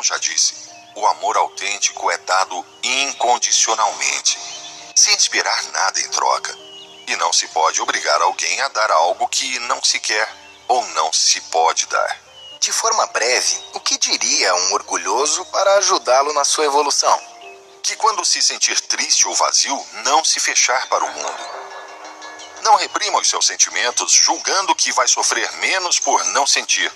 já disse, o amor autêntico é dado incondicionalmente, sem esperar nada em troca. E não se pode obrigar alguém a dar algo que não se quer ou não se pode dar. De forma breve, o que diria um orgulhoso para ajudá-lo na sua evolução? Que quando se sentir triste ou vazio, não se fechar para o mundo. Não reprima os seus sentimentos, julgando que vai sofrer menos por não sentir,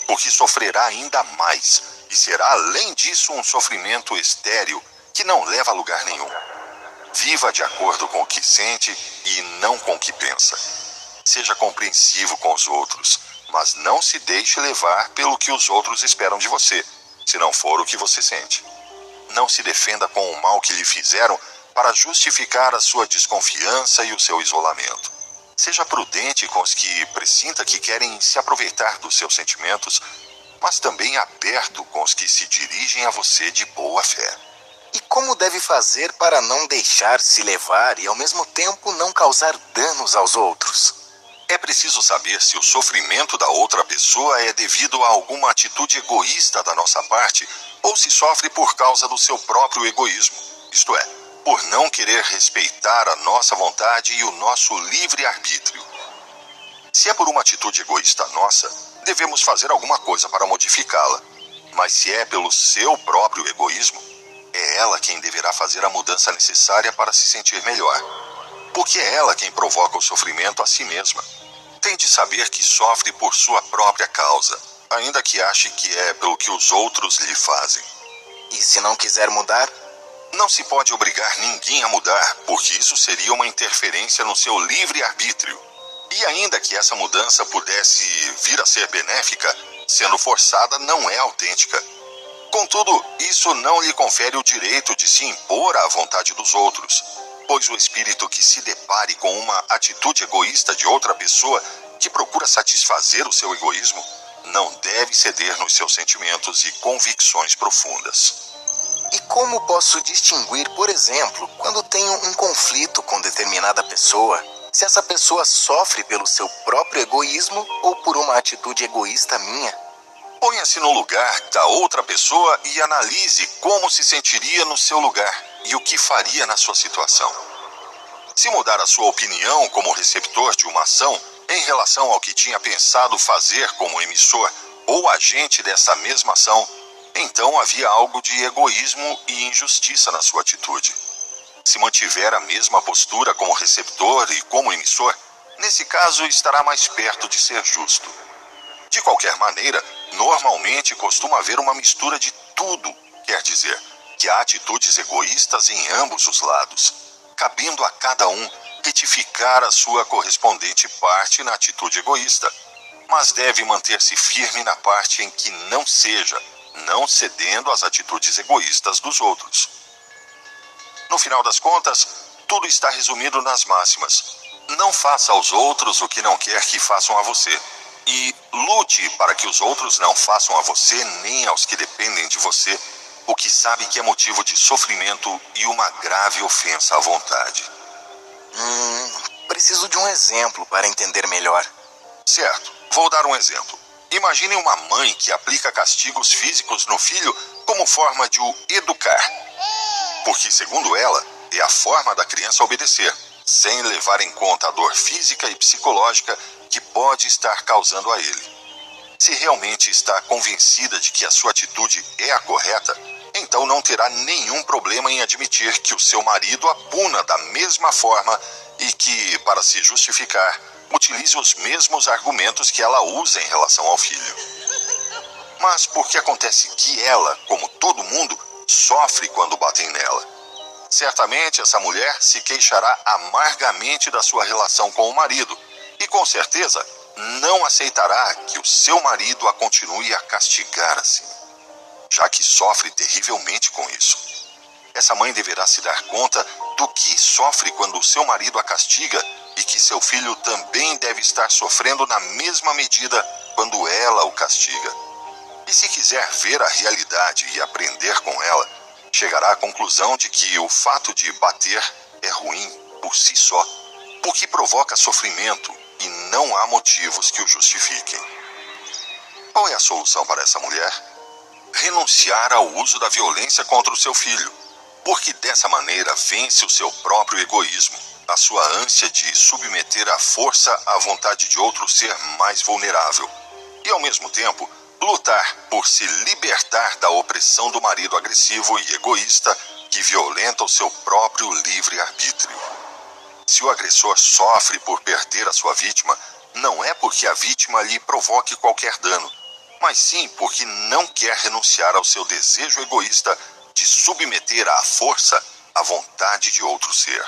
porque sofrerá ainda mais, e será além disso um sofrimento estéril que não leva a lugar nenhum. Viva de acordo com o que sente e não com o que pensa. Seja compreensivo com os outros, mas não se deixe levar pelo que os outros esperam de você, se não for o que você sente. Não se defenda com o mal que lhe fizeram para justificar a sua desconfiança e o seu isolamento. Seja prudente com os que pressinta que querem se aproveitar dos seus sentimentos, mas também aberto com os que se dirigem a você de boa fé. E como deve fazer para não deixar-se levar e, ao mesmo tempo, não causar danos aos outros? É preciso saber se o sofrimento da outra pessoa é devido a alguma atitude egoísta da nossa parte ou se sofre por causa do seu próprio egoísmo, isto é, por não querer respeitar a nossa vontade e o nosso livre-arbítrio. Se é por uma atitude egoísta nossa, devemos fazer alguma coisa para modificá-la. Mas se é pelo seu próprio egoísmo, é ela quem deverá fazer a mudança necessária para se sentir melhor. Porque é ela quem provoca o sofrimento a si mesma. Tem de saber que sofre por sua própria causa, ainda que ache que é pelo que os outros lhe fazem. E se não quiser mudar? Não se pode obrigar ninguém a mudar, porque isso seria uma interferência no seu livre-arbítrio. E ainda que essa mudança pudesse vir a ser benéfica, sendo forçada não é autêntica. Contudo, isso não lhe confere o direito de se impor à vontade dos outros, pois o espírito que se depare com uma atitude egoísta de outra pessoa que procura satisfazer o seu egoísmo, não deve ceder nos seus sentimentos e convicções profundas. E como posso distinguir, por exemplo, quando tenho um conflito com determinada pessoa, se essa pessoa sofre pelo seu próprio egoísmo ou por uma atitude egoísta minha? Ponha-se no lugar da outra pessoa e analise como se sentiria no seu lugar e o que faria na sua situação. Se mudar a sua opinião como receptor de uma ação em relação ao que tinha pensado fazer como emissor ou agente dessa mesma ação, então havia algo de egoísmo e injustiça na sua atitude. Se mantiver a mesma postura como receptor e como emissor, nesse caso estará mais perto de ser justo. De qualquer maneira, normalmente costuma haver uma mistura de tudo, quer dizer, que há atitudes egoístas em ambos os lados, cabendo a cada um retificar a sua correspondente parte na atitude egoísta, mas deve manter-se firme na parte em que não seja, não cedendo às atitudes egoístas dos outros. No final das contas, tudo está resumido nas máximas. Não faça aos outros o que não quer que façam a você. E lute para que os outros não façam a você nem aos que dependem de você o que sabe que é motivo de sofrimento e uma grave ofensa à vontade. Preciso de um exemplo para entender melhor. Certo, vou dar um exemplo. Imagine uma mãe que aplica castigos físicos no filho como forma de o educar. Porque, segundo ela, é a forma da criança obedecer, sem levar em conta a dor física e psicológica que pode estar causando a ele. Se realmente está convencida de que a sua atitude é a correta, então não terá nenhum problema em admitir que o seu marido a puna da mesma forma e que, para se justificar, utilize os mesmos argumentos que ela usa em relação ao filho. Mas por que acontece que ela, como todo mundo, sofre quando batem nela? Certamente essa mulher se queixará amargamente da sua relação com o marido e, com certeza, não aceitará que o seu marido a continue a castigar assim, já que sofre terrivelmente com isso. Essa mãe deverá se dar conta do que sofre quando o seu marido a castiga e que seu filho também deve estar sofrendo na mesma medida quando ela o castiga. E se quiser ver a realidade e aprender com ela, chegará à conclusão de que o fato de bater é ruim por si só, porque provoca sofrimento e não há motivos que o justifiquem. Qual é a solução para essa mulher? renunciar ao uso da violência contra o seu filho, porque dessa maneira vence o seu próprio egoísmo, a sua ânsia de submeter à força à vontade de outro ser mais vulnerável, e ao mesmo tempo lutar por se libertar da opressão do marido agressivo e egoísta que violenta o seu próprio livre-arbítrio. Se o agressor sofre por perder a sua vítima, não é porque a vítima lhe provoque qualquer dano, mas sim porque não quer renunciar ao seu desejo egoísta de submeter à força a vontade de outro ser.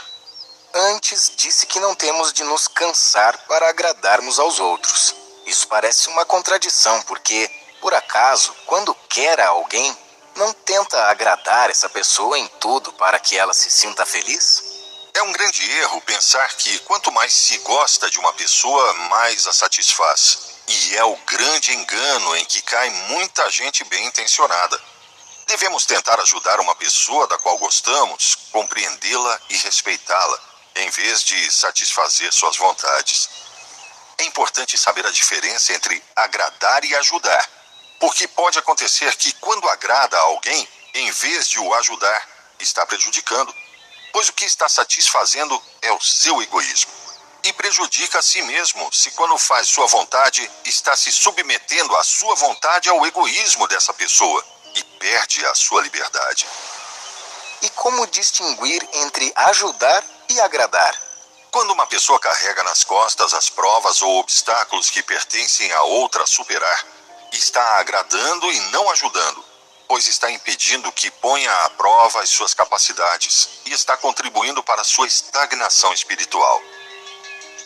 Antes disse que não temos de nos cansar para agradarmos aos outros. Isso parece uma contradição, porque, por acaso, quando quer a alguém, não tenta agradar essa pessoa em tudo para que ela se sinta feliz? É um grande erro pensar que quanto mais se gosta de uma pessoa, mais a satisfaz. E é o grande engano em que cai muita gente bem intencionada. Devemos tentar ajudar uma pessoa da qual gostamos, compreendê-la e respeitá-la, em vez de satisfazer suas vontades. É importante saber a diferença entre agradar e ajudar, porque pode acontecer que quando agrada a alguém, em vez de o ajudar, está prejudicando, pois o que está satisfazendo é o seu egoísmo. E prejudica a si mesmo se quando faz sua vontade, está se submetendo a sua vontade ao egoísmo dessa pessoa e perde a sua liberdade. E como distinguir entre ajudar e agradar? Quando uma pessoa carrega nas costas as provas ou obstáculos que pertencem a outra a superar, está agradando e não ajudando, pois está impedindo que ponha à prova as suas capacidades e está contribuindo para a sua estagnação espiritual.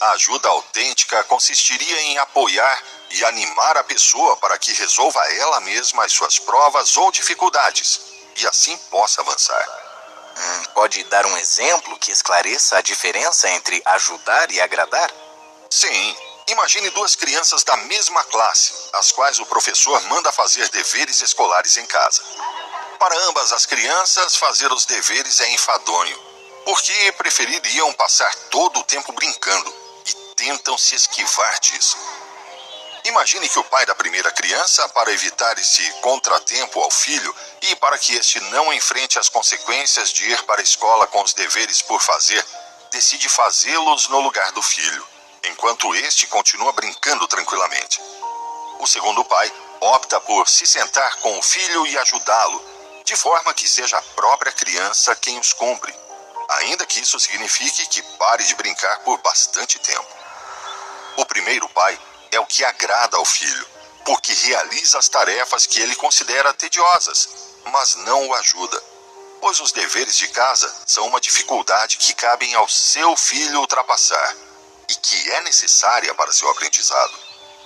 A ajuda autêntica consistiria em apoiar e animar a pessoa para que resolva ela mesma as suas provas ou dificuldades e assim possa avançar. Pode dar um exemplo que esclareça a diferença entre ajudar e agradar? Sim. Imagine duas crianças da mesma classe, as quais o professor manda fazer deveres escolares em casa. Para ambas as crianças, fazer os deveres é enfadonho, porque prefeririam passar todo o tempo brincando e tentam se esquivar disso. Imagine que o pai da primeira criança, para evitar esse contratempo ao filho e para que este não enfrente as consequências de ir para a escola com os deveres por fazer, decide fazê-los no lugar do filho, enquanto este continua brincando tranquilamente. O segundo pai opta por se sentar com o filho e ajudá-lo, de forma que seja a própria criança quem os cumpre, ainda que isso signifique que pare de brincar por bastante tempo. O primeiro pai é o que agrada ao filho, porque realiza as tarefas que ele considera tediosas, mas não o ajuda, pois os deveres de casa são uma dificuldade que cabem ao seu filho ultrapassar e que é necessária para seu aprendizado.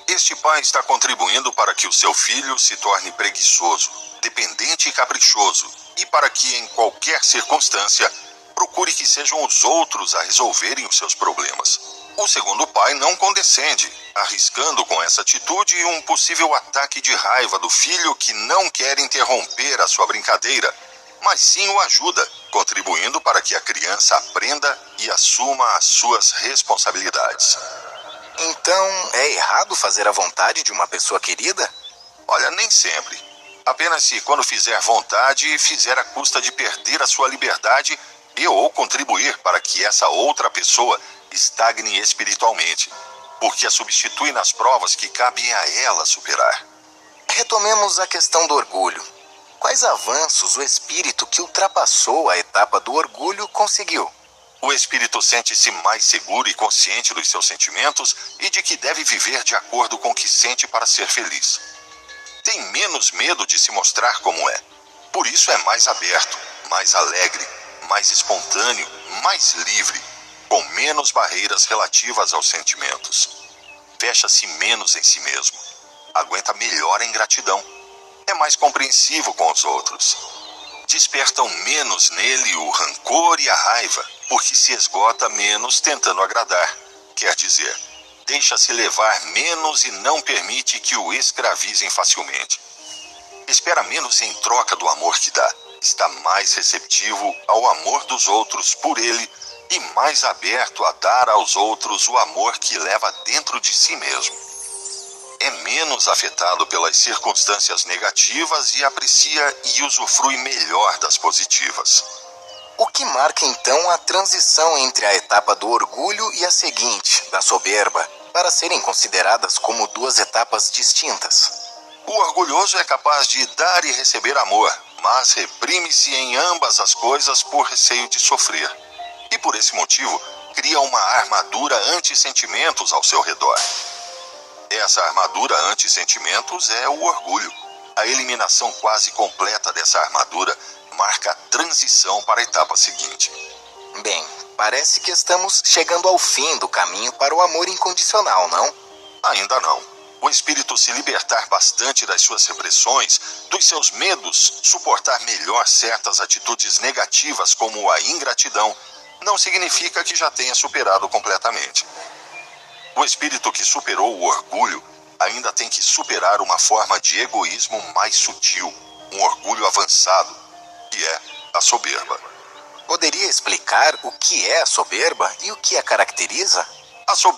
Este pai está contribuindo para que o seu filho se torne preguiçoso, dependente e caprichoso, e para que, em qualquer circunstância, procure que sejam os outros a resolverem os seus problemas. O segundo pai não condescende, arriscando com essa atitude um possível ataque de raiva do filho que não quer interromper a sua brincadeira, mas sim o ajuda, contribuindo para que a criança aprenda e assuma as suas responsabilidades. Então, é errado fazer a vontade de uma pessoa querida? Olha, nem sempre. Apenas se, quando fizer vontade, fizer à custa de perder a sua liberdade e ou contribuir para que essa outra pessoa estagne espiritualmente, porque a substitui nas provas que cabem a ela superar. Retomemos a questão do orgulho. Quais avanços o espírito que ultrapassou a etapa do orgulho conseguiu? O espírito sente-se mais seguro e consciente dos seus sentimentos e de que deve viver de acordo com o que sente para ser feliz. Tem menos medo de se mostrar como é. Por isso é mais aberto, mais alegre, mais espontâneo, mais livre, com menos barreiras relativas aos sentimentos. Fecha-se menos em si mesmo. Aguenta melhor a ingratidão. É mais compreensivo com os outros. Despertam menos nele o rancor e a raiva, porque se esgota menos tentando agradar. Quer dizer, deixa-se levar menos e não permite que o escravizem facilmente. Espera menos em troca do amor que dá. Está mais receptivo ao amor dos outros por ele e mais aberto a dar aos outros o amor que leva dentro de si mesmo. é menos afetado pelas circunstâncias negativas e aprecia e usufrui melhor das positivas. O que marca então a transição entre a etapa do orgulho e a seguinte, da soberba, para serem consideradas como duas etapas distintas? O orgulhoso é capaz de dar e receber amor, mas reprime-se em ambas as coisas por receio de sofrer. E por esse motivo, cria uma armadura anti-sentimentos ao seu redor. Essa armadura anti-sentimentos é o orgulho. A eliminação quase completa dessa armadura marca a transição para a etapa seguinte. Bem, parece que estamos chegando ao fim do caminho para o amor incondicional, não? Ainda não. O espírito se libertar bastante das suas repressões, dos seus medos, suportar melhor certas atitudes negativas como a ingratidão, não significa que já tenha superado completamente. O espírito que superou o orgulho ainda tem que superar uma forma de egoísmo mais sutil, um orgulho avançado, que é a soberba. Poderia explicar o que é a soberba e o que a caracteriza? A soberba